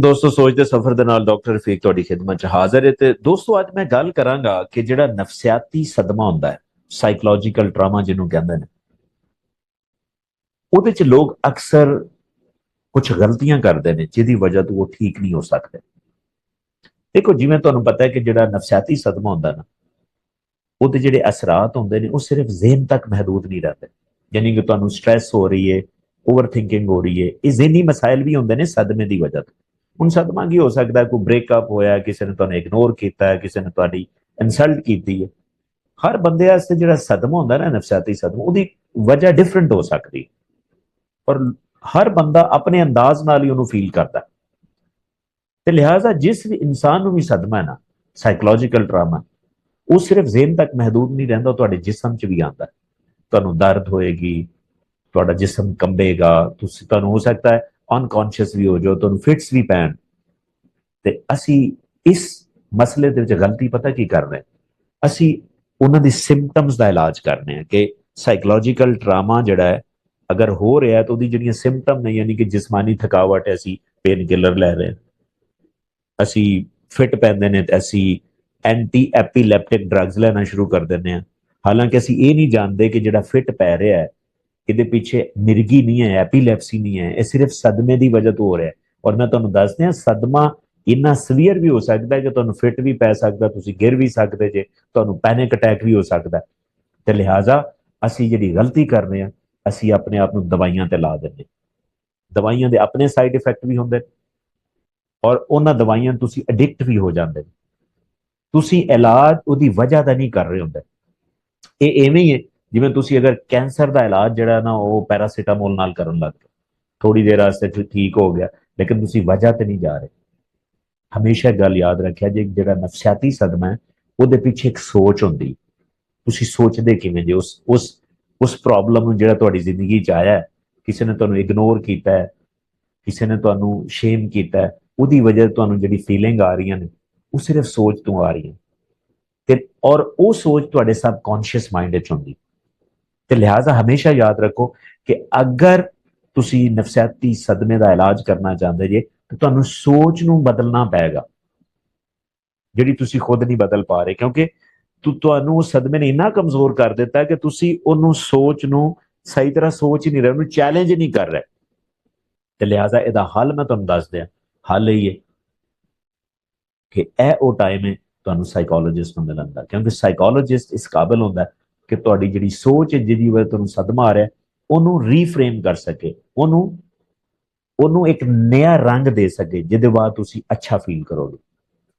ਦੋਸਤੋ ਸੋਚ ਦੇ ਸਫ਼ਰ ਦੇ ਨਾਲ ਡਾਕਟਰ ਰਫੀਕ ਤੁਹਾਡੀ ਖਿਦਮਤ 'ਚ ਹਾਜ਼ਰ ਹੈ। ਤੇ ਦੋਸਤੋ ਅੱਜ ਮੈਂ ਗੱਲ ਕਰਾਂਗਾ ਕਿ ਜਿਹੜਾ ਨਫਸਿਆਤੀ ਸਦਮਾ ਹੁੰਦਾ ਹੈ, ਸਾਈਕੋਲੋਜੀਕਲ ਟਰਾਮਾ ਜਿਹਨੂੰ ਕਹਿੰਦੇ ਨੇ, ਉਹਦੇ 'ਚ ਲੋਕ ਅਕਸਰ ਕੁਝ ਗਲਤੀਆਂ ਕਰਦੇ ਨੇ ਜਿਹਦੀ ਵਜ੍ਹਾ ਤੋਂ ਉਹ ਠੀਕ ਨਹੀਂ ਹੋ ਸਕਦੇ। ਦੇਖੋ, ਜਿਵੇਂ ਤੁਹਾਨੂੰ ਪਤਾ ਹੈ ਕਿ ਜਿਹੜਾ ਨਫਸਿਆਤੀ ਸਦਮਾ ਹੁੰਦਾ ਨਾ, ਉਹਦੇ ਜਿਹੜੇ ਅਸਰਾਤ ਹੁੰਦੇ ਨੇ ਉਹ ਸਿਰਫ ਜ਼ਿਹਨ ਤੱਕ ਮਹਦੂਦ ਨਹੀਂ ਰਹਿੰਦੇ। ਯਾਨੀ ਕਿ ਤੁਹਾਨੂੰ ਸਟ੍ਰੈਸ ਹੋ ਰਹੀ ਹੈ, ਓਵਰ ਥਿੰਕਿੰਗ ਹੋ ਰਹੀ ਹੈ, ਇਹ ਜ਼ਿਹਨੀ ਮਸਾਇਲ ਵੀ ਹੁੰਦੇ ਨੇ ਸਦਮੇ ਦੀ ਵਜ੍ਹਾ ਤੋਂ। ਹੁਣ ਸਦਮਾ ਕੀ ਹੋ ਸਕਦਾ? ਕੋਈ ਬ੍ਰੇਕਅਪ ਹੋਇਆ, ਕਿਸੇ ਨੇ ਤੁਹਾਨੂੰ ਇਗਨੋਰ ਕੀਤਾ ਹੈ, ਕਿਸੇ ਨੇ ਤੁਹਾਡੀ ਇਨਸਲਟ ਕੀਤੀ ਹੈ। ਹਰ ਬੰਦੇ ਵਾਸਤੇ ਜਿਹੜਾ ਸਦਮਾ ਹੁੰਦਾ ਨਾ, ਨਫਸਿਆਤੀ ਸਦਮਾ, ਉਹਦੀ ਵਜ੍ਹਾ ਡਿਫਰੈਂਟ ਹੋ ਸਕਦੀ ਹੈ। ਔਰ ਹਰ ਬੰਦਾ ਆਪਣੇ ਅੰਦਾਜ਼ ਨਾਲ ਹੀ ਉਹਨੂੰ ਫੀਲ ਕਰਦਾ। ਤੇ ਲਿਹਾਜ਼ਾ ਜਿਸ ਵੀ ਇਨਸਾਨ ਨੂੰ ਵੀ ਸਦਮਾ ਹੈ ਨਾ, ਸਾਈਕੋਲੋਜੀਕਲ ਟਰਾਮਾ, ਉਹ ਸਿਰਫ ਜ਼ਿਹਨ ਤੱਕ ਮਹਦੂਦ ਨਹੀਂ ਰਹਿੰਦਾ, ਤੁਹਾਡੇ ਜਿਸਮ 'ਚ ਵੀ ਆਉਂਦਾ। ਤੁਹਾਨੂੰ ਦਰਦ ਹੋਏਗੀ, ਤੁਹਾਡਾ ਜਿਸਮ ਕੰਬੇਗਾ, ਤੁਹਾਨੂੰ ਹੋ ਸਕਦਾ ਹੈ ਅਨਕੌਂਸ਼ੀਅਸ ਵੀ ਹੋ ਜਾਓ, ਤੁਹਾਨੂੰ ਫਿਟਸ ਵੀ ਪੈਣ। ਤੇ ਅਸੀਂ ਇਸ ਮਸਲੇ ਦੇ ਵਿੱਚ ਗਲਤੀ ਪਤਾ ਕੀ ਕਰ ਰਹੇ? ਅਸੀਂ ਉਹਨਾਂ ਦੀ ਸਿੰਪਟਮਸ ਦਾ ਇਲਾਜ ਕਰਨੇ ਆ ਕਿ ਸਾਈਕੋਲੋਜੀਕਲ ਟਰਾਮਾ ਜਿਹੜਾ ਹੈ ਅਗਰ ਹੋ ਰਿਹਾ ਤਾਂ ਉਹਦੀ ਜਿਹੜੀਆਂ ਸਿੰਪਟਮ ਨੇ, ਯਾਨੀ ਕਿ ਜਿਸਮਾਨੀ ਥਕਾਵਟ ਹੈ, ਅਸੀਂ ਪੇਨ ਕਿਲਰ ਲੈ ਰਹੇ ਹਾਂ। ਅਸੀਂ ਫਿਟ ਪੈਂਦੇ ਨੇ ਤੇ ਅਸੀਂ ਐਂਟੀ ਐਪੀਲੈਪਟਿਕ ਡਰੱਗਸ ਲੈਣਾ ਸ਼ੁਰੂ ਕਰ ਦਿੰਦੇ ਹਾਂ। ਹਾਲਾਂਕਿ ਅਸੀਂ ਇਹ ਨਹੀਂ ਜਾਣਦੇ ਕਿ ਜਿਹੜਾ ਫਿਟ ਪੈ ਰਿਹਾ ਹੈ ਇਹਦੇ ਪਿੱਛੇ ਮਿਰਗੀ ਨਹੀਂ ਹੈ, ਐਪੀਲੈਪਸੀ ਨਹੀਂ ਹੈ, ਇਹ ਸਿਰਫ ਸਦਮੇ ਦੀ ਵਜ੍ਹਾ ਤੋਂ ਹੋ ਰਿਹਾ ਹੈ। ਔਰ ਮੈਂ ਤੁਹਾਨੂੰ ਦੱਸ ਦਿਆਂ, ਸਦਮਾ ਇੰਨਾ ਸਵੀਅਰ ਵੀ ਹੋ ਸਕਦਾ ਹੈ ਕਿ ਤੁਹਾਨੂੰ ਫਿਟ ਵੀ ਪੈ ਸਕਦਾ, ਤੁਸੀਂ ਗਿਰ ਵੀ ਸਕਦੇ ਜੇ, ਤੁਹਾਨੂੰ ਪੈਨਿਕ ਅਟੈਕ ਵੀ ਹੋ ਸਕਦਾ। ਤੇ ਲਿਹਾਜ਼ਾ ਅਸੀਂ ਜਿਹੜੀ ਗਲਤੀ ਕਰ ਰਹੇ ਹਾਂ, ਅਸੀਂ ਆਪਣੇ ਆਪ ਨੂੰ ਦਵਾਈਆਂ ਤੇ ਲਾ ਦਿੰਦੇ। ਦਵਾਈਆਂ ਦੇ ਆਪਣੇ ਸਾਈਡ ਇਫੈਕਟ ਵੀ ਹੁੰਦੇ ਔਰ ਉਹਨਾਂ ਦਵਾਈਆਂ ਤੁਸੀਂ ਐਡਿਕਟ ਵੀ ਹੋ ਜਾਂਦੇ। ਤੁਸੀਂ ਇਲਾਜ ਉਹਦੀ ਵਜ੍ਹਾ ਦਾ ਨਹੀਂ ਕਰ ਰਹੇ ਹੁੰਦੇ। ਇਹ ਐਵੇਂ ਹੀ ਹੈ ਜਿਵੇਂ ਤੁਸੀਂ ਅਗਰ ਕੈਂਸਰ ਦਾ ਇਲਾਜ ਜਿਹੜਾ ਨਾ ਉਹ ਪੈਰਾਸੀਟਾਮੋਲ ਨਾਲ ਕਰਨ ਲੱਗ ਗਏ, ਥੋੜੀ ਦੇਰ ਵਾਸਤੇ ਠੀਕ ਹੋ ਗਿਆ, ਲੇਕਿਨ ਤੁਸੀਂ ਵਜ੍ਹਾ ਤੇ ਨਹੀਂ ਜਾ ਰਹੇ। ਹਮੇਸ਼ਾ ਗੱਲ ਯਾਦ ਰੱਖਿਆ ਜੇ, ਜਿਹੜਾ ਨਫਸਿਆਤੀ ਸਦਮਾ ਹੈ ਉਹਦੇ ਪਿੱਛੇ ਇੱਕ ਸੋਚ ਹੁੰਦੀ। ਤੁਸੀਂ ਸੋਚਦੇ ਕਿਵੇਂ ਜੇ ਉਸ ਪ੍ਰੋਬਲਮ ਨੂੰ ਜਿਹੜਾ ਤੁਹਾਡੀ ਜ਼ਿੰਦਗੀ 'ਚ ਆਇਆ ਹੈ, ਕਿਸੇ ਨੇ ਤੁਹਾਨੂੰ ਇਗਨੋਰ ਕੀਤਾ ਹੈ, ਕਿਸੇ ਨੇ ਤੁਹਾਨੂੰ ਸ਼ੇਮ ਕੀਤਾ ਹੈ, ਉਹਦੀ ਵਜ੍ਹਾ ਤੁਹਾਨੂੰ ਜਿਹੜੀ ਫੀਲਿੰਗ ਆ ਰਹੀਆਂ ਨੇ ਉਹ ਸਿਰਫ ਸੋਚ ਤੋਂ ਆ ਰਹੀਆਂ। ਤੇ ਔਰ ਉਹ ਸੋਚ ਤੁਹਾਡੇ ਸਬਕੌਂਸ਼ੀਅਸ ਮਾਈਂਡ ਵਿੱਚ ਹੁੰਦੀ। ਤੇ ਲਿਹਾਜ਼ਾ ਹਮੇਸ਼ਾ ਯਾਦ ਰੱਖੋ ਕਿ ਅਗਰ ਤੁਸੀਂ ਨਫਸਿਆਤੀ ਸਦਮੇ ਦਾ ਇਲਾਜ ਕਰਨਾ ਚਾਹੁੰਦੇ ਜੇ ਤਾਂ ਤੁਹਾਨੂੰ ਸੋਚ ਨੂੰ ਬਦਲਣਾ ਪਏਗਾ, ਜਿਹੜੀ ਤੁਸੀਂ ਖੁਦ ਨਹੀਂ ਬਦਲ ਪਾ ਰਹੇ, ਕਿਉਂਕਿ ਤੁਹਾਨੂੰ ਉਸ ਸਦਮੇ ਨੇ ਇੰਨਾ ਕਮਜ਼ੋਰ ਕਰ ਦਿੱਤਾ ਕਿ ਤੁਸੀਂ ਉਹਨੂੰ ਸੋਚ ਨੂੰ ਸਹੀ ਤਰ੍ਹਾਂ ਸੋਚ ਹੀ ਨਹੀਂ ਰਹੇ, ਉਹਨੂੰ ਚੈਲੰਜ ਨਹੀਂ ਕਰ ਰਹੇ। ਤੇ ਲਿਹਾਜ਼ਾ ਇਹਦਾ ਹੱਲ ਮੈਂ ਤੁਹਾਨੂੰ ਦੱਸ ਦਿਆਂ, ਹੱਲ ਇਹ ਹੈ ਕਿ ਇਹ ਉਹ ਟਾਈਮ ਹੈ ਤੁਹਾਨੂੰ ਸਾਈਕੋਲੋਜਿਸਟ ਨੂੰ ਮਿਲਣ ਦਾ, ਕਿਉਂਕਿ ਸਾਈਕੋਲੋਜਿਸਟ ਇਸ ਕਾਬਿਲ ਹੁੰਦਾ ਕਿ ਤੁਹਾਡੀ ਜਿਹੜੀ ਸੋਚ ਹੈ, ਜਿਹਦੀ ਵਜ੍ਹਾ ਤੁਹਾਨੂੰ ਸਦਮਾ ਆ ਰਿਹਾ, ਉਹਨੂੰ ਰੀਫਰੇਮ ਕਰ ਸਕੇ, ਉਹਨੂੰ ਇੱਕ ਨया ਰੰਗ ਦੇ ਸਕੇ, ਜਿਹਦੇ ਬਾਅਦ ਤੁਸੀਂ ਅੱਛਾ ਫੀਲ ਕਰੋਗੇ।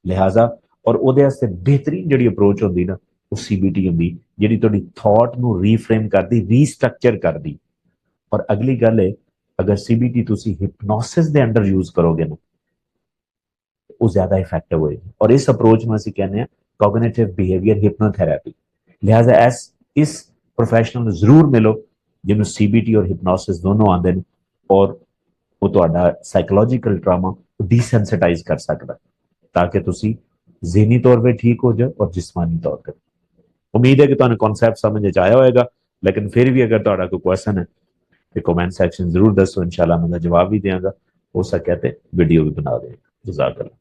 ਲਿਹਾਜ਼ਾ ਔਰ ਉਹਦੇ ਵਾਸਤੇ ਬਿਹਤਰੀਨ ਜਿਹੜੀ ਅਪਰੋਚ ਹੁੰਦੀ ਨਾ, ਉਹ ਸੀਬੀਟੀ ਹੁੰਦੀ, ਜਿਹੜੀ ਤੁਹਾਡੀ ਥਾਟ ਨੂੰ ਰੀਫਰੇਮ ਕਰਦੀ, ਰੀਸਟਰਕਚਰ ਕਰਦੀ। ਔਰ ਅਗਲੀ ਗੱਲ ਹੈ, ਅਗਰ ਸੀਬੀਟੀ ਤੁਸੀਂ ਹਿਪਨੋਸਿਸ ਦੇ ਅੰਡਰ ਯੂਜ਼ ਕਰੋਗੇ ਨਾ, ਉਹ ਜ਼ਿਆਦਾ ਇਫੈਕਟਿਵ ਹੋਏਗੀ। ਔਰ ਇਸ ਅਪਰੋਚ ਨੂੰ ਅਸੀਂ ਕਹਿੰਦੇ ਹਾਂ ਕੋਗਨੀਟਿਵ ਬਿਹੇਵੀਅਰ ਹਿਪਨੋਥੈਰੇਪੀ। ਲਿਹਾਜ਼ਾ ਇਸ ਪ੍ਰੋਫੈਸ਼ਨਲ ਨੂੰ ਜ਼ਰੂਰ ਮਿਲੋ ਜਿਹਨੂੰ ਸੀਬੀਟੀ ਔਰ ਹਿਪਨੋਸਿਸ ਦੋਨੋਂ ਆਉਂਦੇ ਨੇ, ਔਰ ਉਹ ਤੁਹਾਡਾ ਸਾਈਕੋਲੋਜੀਕਲ ਟਰਾਮਾ ਡੀਸੈਂਸਿਟਾਈਜ਼ ਕਰ ਸਕਦਾ, ਤਾਂ ਕਿ ਤੁਸੀਂ ਜ਼ਿਹਨੀ ਤੌਰ 'ਤੇ ਠੀਕ ਹੋ ਜਾਓ ਔਰ ਜਿਸਮਾਨੀ ਤੌਰ 'ਤੇ। ਉਮੀਦ ਹੈ ਕਿ ਤੁਹਾਨੂੰ ਕਨਸੈਪਟ ਸਮਝ 'ਚ ਆਇਆ ਹੋਏਗਾ, ਲੇਕਿਨ ਫਿਰ ਵੀ ਅਗਰ ਤੁਹਾਡਾ ਕੋਈ ਕੁਐਸਚਨ ਹੈ ਤੇ ਕਮੈਂਟ ਸੈਕਸ਼ਨ ਜ਼ਰੂਰ ਦੱਸੋ, ਇਨਸ਼ਾਅੱਲਾ ਮੈਂ ਜਵਾਬ ਵੀ ਦਿਆਂਗਾ, ਹੋ ਸਕਿਆ ਤੇ ਵੀਡੀਓ ਵੀ ਬਣਾ ਦੇਵਾਂਗਾ। ਜਜ਼ਾਕ ਅੱਲਾਹ।